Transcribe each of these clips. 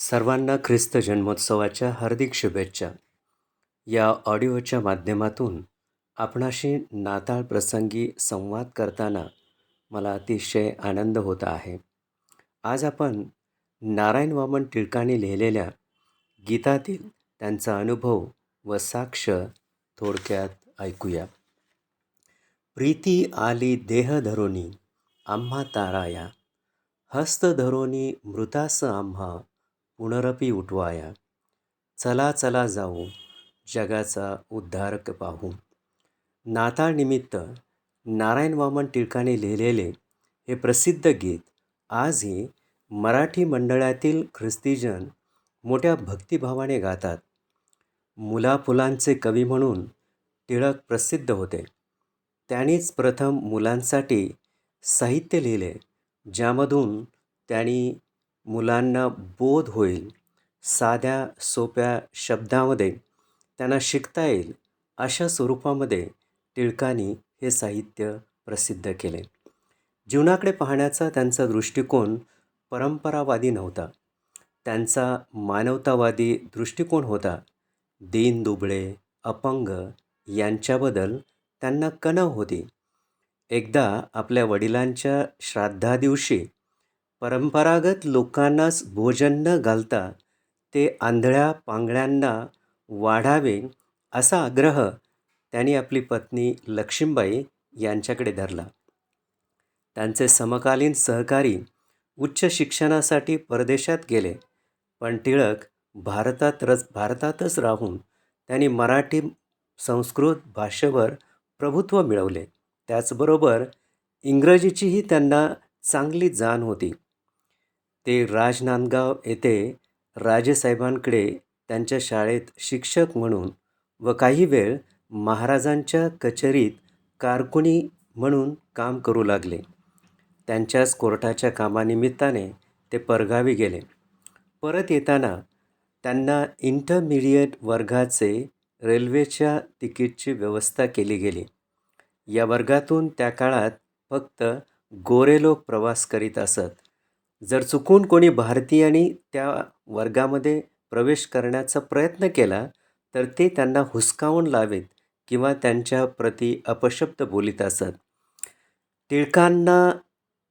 सर्वांना ख्रिस्त जन्मोत्सवाच्या हार्दिक शुभेच्छा. या ऑडिओच्या माध्यमातून आपणाशी नाताळ प्रसंगी संवाद करताना मला अतिशय आनंद होत आहे. आज आपण नारायण वामन टिळकांनी लिहिलेल्या गीतातील त्यांचा अनुभव व साक्ष थोडक्यात ऐकूया. प्रीती आली देह धरोनी आम्हा ताराया, हस्त धरोनी मृतास आम्हा पुनरपी उठवाया. चला चला जाऊ जगाचा उद्धारक पाहू. नाताळनिमित्त नारायण वामन टिळकांनी लिहिलेले हे प्रसिद्ध गीत आजही मराठी मंडळातील ख्रिस्तीजन मोठ्या भक्तिभावाने गातात. मुलाफुलांचे कवी म्हणून टिळक प्रसिद्ध होते. त्यांनीच प्रथम मुलांसाठी साहित्य लिहिले, ज्यामधून त्यांनी मुलांना बोध होईल, साध्या सोप्या शब्दामध्ये त्यांना शिकता येईल अशा स्वरूपामध्ये टिळकांनी हे साहित्य प्रसिद्ध केले. जीवनाकडे पाहण्याचा त्यांचा दृष्टिकोन परंपरावादी नव्हता. त्यांचा मानवतावादी दृष्टिकोन होता. दीनदुबळे, अपंग यांच्याबद्दल त्यांना कणव होती. एकदा आपल्या वडिलांच्या श्राद्धादिवशी परंपरागत लोकांनाच भोजन न घालता ते आंधळ्या पांगळ्यांना वाढावे असा आग्रह त्यांनी आपली पत्नी लक्ष्मीबाई यांच्याकडे धरला. त्यांचे समकालीन सहकारी उच्च शिक्षणासाठी परदेशात गेले, पण टिळक भारतातच राहून त्यांनी मराठी संस्कृत भाषेवर प्रभुत्व मिळवले. त्याचबरोबर इंग्रजीचीही त्यांना चांगली जाण होती. ते राजनांदगाव येथे राजेसाहेबांकडे त्यांच्या शाळेत शिक्षक म्हणून व काही वेळ महाराजांच्या कचेरीत कारकुनी म्हणून काम करू लागले. त्यांच्याच कोर्टाच्या कामानिमित्ताने ते परगावी गेले. परत येताना त्यांना इंटरमिडिएट वर्गाचे रेल्वेच्या तिकीटची व्यवस्था केली गेली. या वर्गातून त्या काळात फक्त गोरे लोक प्रवास करीत असत. जर चुकून कोणी भारतीयांनी त्या वर्गामध्ये प्रवेश करण्याचा प्रयत्न केला तर ते त्यांना हुसकावून लावीत किंवा त्यांच्या प्रती अपशब्द बोलीत असत. टिळकांना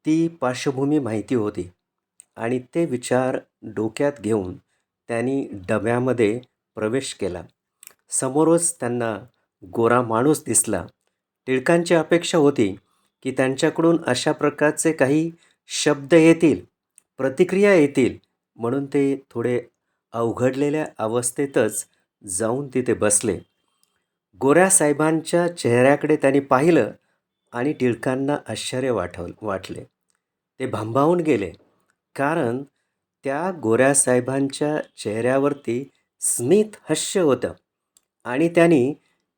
ती पार्श्वभूमी माहिती होती आणि ते विचार डोक्यात घेऊन त्यांनी डब्यामध्ये प्रवेश केला. समोरच त्यांना गोरा माणूस दिसला. टिळकांची अपेक्षा होती की त्यांच्याकडून अशा प्रकारचे काही शब्द येतील, प्रतिक्रिया येतील, म्हणून ते थोडे अवघडलेल्या अवस्थेतच जाऊन तिथे बसले. गोऱ्या साहेबांच्या चेहऱ्याकडे त्यांनी पाहिलं आणि टिळकांना आश्चर्य वाटले. ते भांबावून गेले, कारण त्या गोऱ्या साहेबांच्या चेहऱ्यावरती स्मित हास्य होतं आणि त्यांनी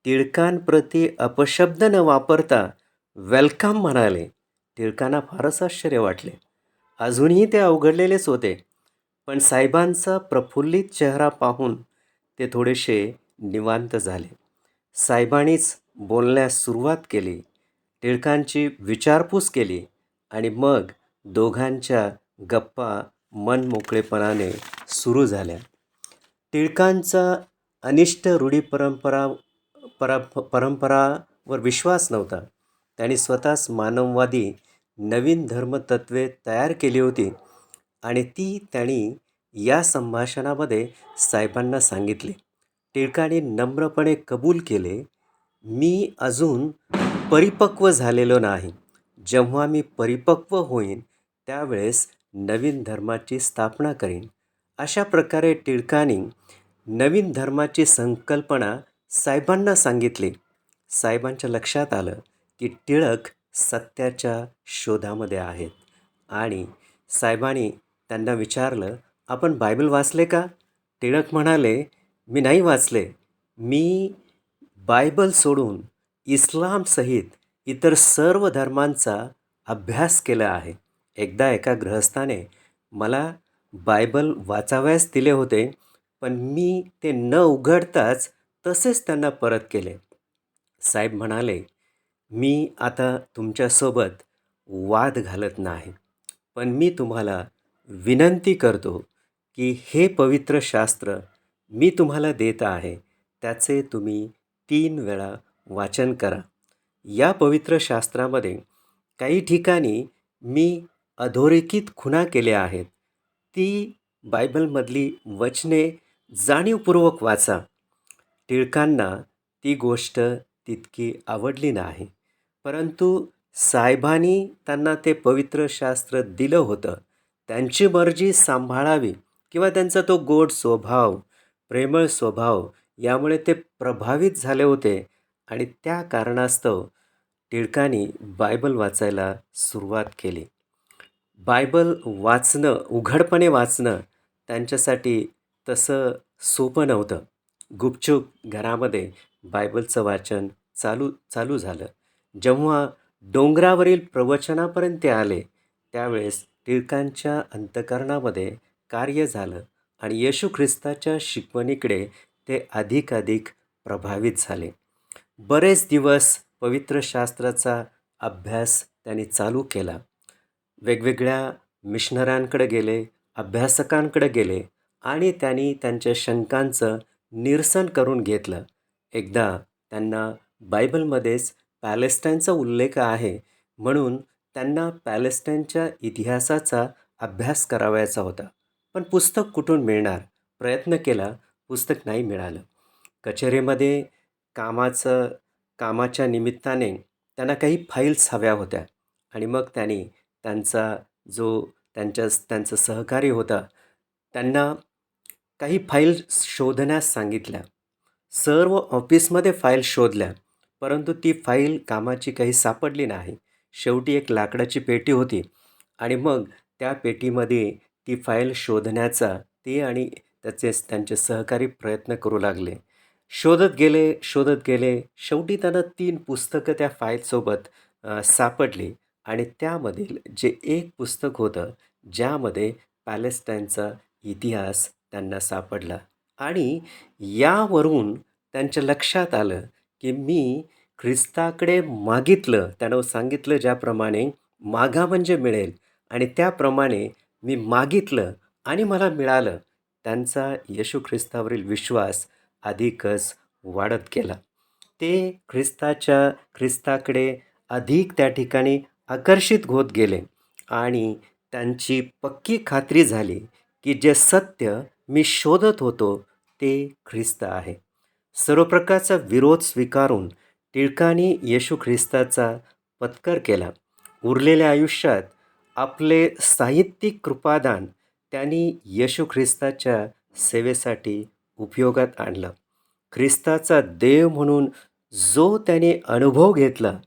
टिळकांप्रती अपशब्द न वापरता वेलकम म्हणाले. टिळकांना फारच आश्चर्य वाटले. अजूनही ते अवघडलेलेच होते, पण साहेबांचा प्रफुल्लित चेहरा पाहून ते थोडेसे निवांत झाले. साहेबांनीच बोलण्यास सुरुवात केली. टिळकांची विचारपूस केली आणि मग दोघांच्या गप्पा मनमोकळेपणाने सुरू झाल्या. टिळकांचा अनिष्ट रूढी परंपरावर विश्वास नव्हता. त्यांनी स्वतःच मानववादी नवीन धर्मतत्त्वे तयार केली होती आणि ती त्यांनी या संभाषणामध्ये साहेबांना सांगितली. टिळकांनी नम्रपणे कबूल केले, मी अजून परिपक्व झालेलो नाही. जेव्हा मी परिपक्व होईन त्यावेळेस नवीन धर्माची स्थापना करीन. अशा प्रकारे टिळकांनी नवीन धर्माची संकल्पना साहेबांना सांगितली. साहेबांच्या लक्षात आलं की टिळक सत्याच्या शोधामध्ये आहेत आणि साहेबांनी त्यांना विचारलं, आपण बायबल वाचले का? टिळक म्हणाले, मी नाही वाचले. मी बायबल सोडून इस्लामसहित इतर सर्व धर्मांचा अभ्यास केला आहे. एकदा एका गृहस्थाने मला बायबल वाचावयास दिले होते, पण मी ते न उघडताच तसेच त्यांना परत केले. साहेब म्हणाले, मी आता तुमच्यासोबत वाद घालत नाही, पण मी तुम्हाला विनंती करतो की हे पवित्र शास्त्र मी तुम्हाला देत आहे, त्याचे तुम्ही 3 वेळा वाचन करा. या पवित्र शास्त्रामध्ये काही ठिकाणी मी अधोरेखित खुणा केल्या आहेत. ती बायबलमधली वचने जाणीवपूर्वक वाचा. टिळकांना ती गोष्ट तितकी आवडली नाही. परंतु साहेबांनी त्यांना ते पवित्र शास्त्र दिलं होतं. त्यांची मर्जी सांभाळावी किंवा त्यांचा तो गोड स्वभाव, प्रेमळ स्वभाव यामुळे ते प्रभावित झाले होते आणि त्या कारणास्तव टिळकांनी बायबल वाचायला सुरुवात केली. बायबल वाचणं, उघडपणे वाचणं त्यांच्यासाठी तसं सोपं नव्हतं. गुपचूप घरामध्ये बायबलचं वाचन चालू चालू झालं. जेव्हा डोंगरावरील प्रवचनापर्यंत ते आले, त्यावेळेस टिळकांच्या अंतःकरणामध्ये कार्य झालं आणि येशू ख्रिस्ताच्या शिकवणीकडे ते अधिकाधिक प्रभावित झाले. बरेच दिवस पवित्र शास्त्राचा अभ्यास त्यांनी चालू केला. वेगवेगळ्या मिशनऱ्यांकडे गेले, अभ्यासकांकडे गेले आणि त्यांनी त्यांच्या शंकांचं निरसन करून घेतलं. एकदा त्यांना बायबलमध्येच पॅलेस्टाईनचा उल्लेख आहे म्हणून त्यांना पॅलेस्टाईनच्या इतिहासाचा अभ्यास करावयाचा होता. पण पुस्तक कुठून मिळणार? प्रयत्न केला, पुस्तक नाही मिळालं. कचेरीमध्ये कामाचं कामाच्या निमित्ताने त्यांना काही फाईल्स हव्या होत्या आणि मग त्यांनी त्यांचा जो त्यांचं सहकारी होता, त्यांना काही फाईल शोधण्यास सांगितल्या. सर्व ऑफिसमध्ये फाईल शोधल्या, परंतु ती फाईल कामाची काही सापडली नाही. शेवटी एक लाकडाची पेटी होती आणि मग त्या पेटीमध्ये ती फाईल शोधण्याचा ते आणि त्यांचे सहकारी प्रयत्न करू लागले. शोधत गेले. शेवटी त्यांना 3 पुस्तकं त्या फाईलसोबत सापडली आणि त्यामधील जे एक पुस्तक होतं, ज्यामध्ये पॅलेस्टाईनचा इतिहास त्यांना सापडला आणि यावरून त्यांच्या लक्षात आलं की मी ख्रिस्ताकडे मागितलं, त्यानं सांगितलं ज्याप्रमाणे मागा म्हणजे मिळेल आणि त्याप्रमाणे मी मागितलं आणि मला मिळालं. त्यांचा येशू ख्रिस्तावरील विश्वास अधिकच वाढत गेला. ते ख्रिस्ताकडे अधिक त्या ठिकाणी आकर्षित होत गेले आणि त्यांची पक्की खात्री झाली की जे सत्य मी शोधत होतो ते ख्रिस्त आहे. सर्व प्रकारचा विरोध स्वीकारून टिळकांनी येशू ख्रिस्ताचा पत्कर केला. उरलेल्या आयुष्यात आपले साहित्यिक कृपादान त्यांनी येशू ख्रिस्ताच्या सेवेसाठी उपयोगात आणलं. ख्रिस्ताचा देव म्हणून जो त्याने अनुभव घेतला,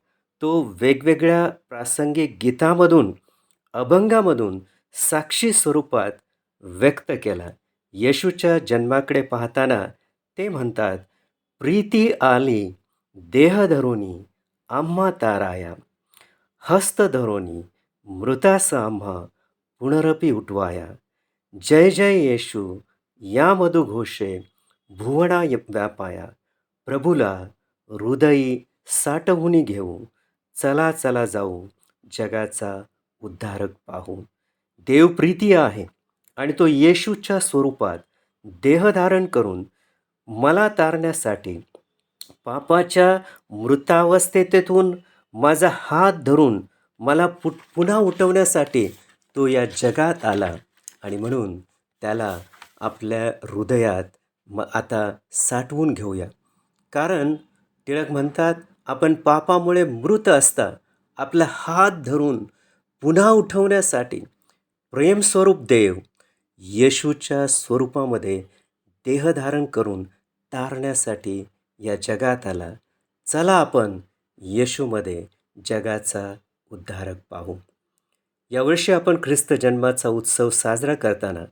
तो वेगवेगळ्या प्रासंगिक गीतामधून, अभंगामधून साक्षी स्वरूपात व्यक्त केला. येशूच्या जन्माकडे पाहताना ते म्हणतात, प्रीती आली देह धरोनी आम्हा ताराया, हस्त धरोनी मृतास आम्हा पुनरपी उठवाया. जय जय येशू या मधुघोषे भुवना व्यापाया. प्रभूला हृदयी साठवून घेऊ, चला चला जाऊ जगाचा उद्धारक पाहू. देवप्रीती आहे आणि तो येशूच्या स्वरूपात देहधारण करून मला तारण्यासाठी पापाच्या मृतावस्थेतून माझा हात धरून मला पुन्हा उठवण्यासाठी तो या जगात आला आणि म्हणून त्याला आपल्या हृदयात आता साठवून घेऊया. कारण टिळक म्हणतात, आपण पापामुळे मृत असता आपला हात धरून पुन्हा उठवण्यासाठी प्रेमस्वरूप देव येशूच्या स्वरूपामध्ये देहधारण करून तारण्यासाठी या जगात आला. चला आपण येशूमध्ये जगाचा उद्धारक पाहू. यावर्षी आपण ख्रिस्त जन्माचा उत्सव साजरा करताना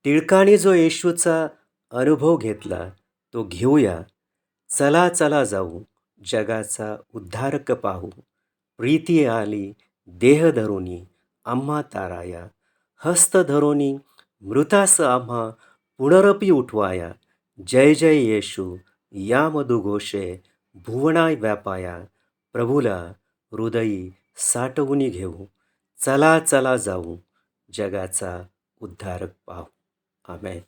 टिळकाने जो येशूचा अनुभव घेतला तो घेऊया. चला चला जाऊ जगाचा उद्धारक पाहू. प्रीती आली देह धरोनी आम्हा ताराया, हस्त धरोनी मृतास आम्हा पुनरपी उठवाया. जय जय येशू या मधुघोषे भुवना व्यापाया. प्रभूला हृदयी साठवून घेऊ, चला चला जाऊ जगाचा उद्धारक पाहू. आमेन.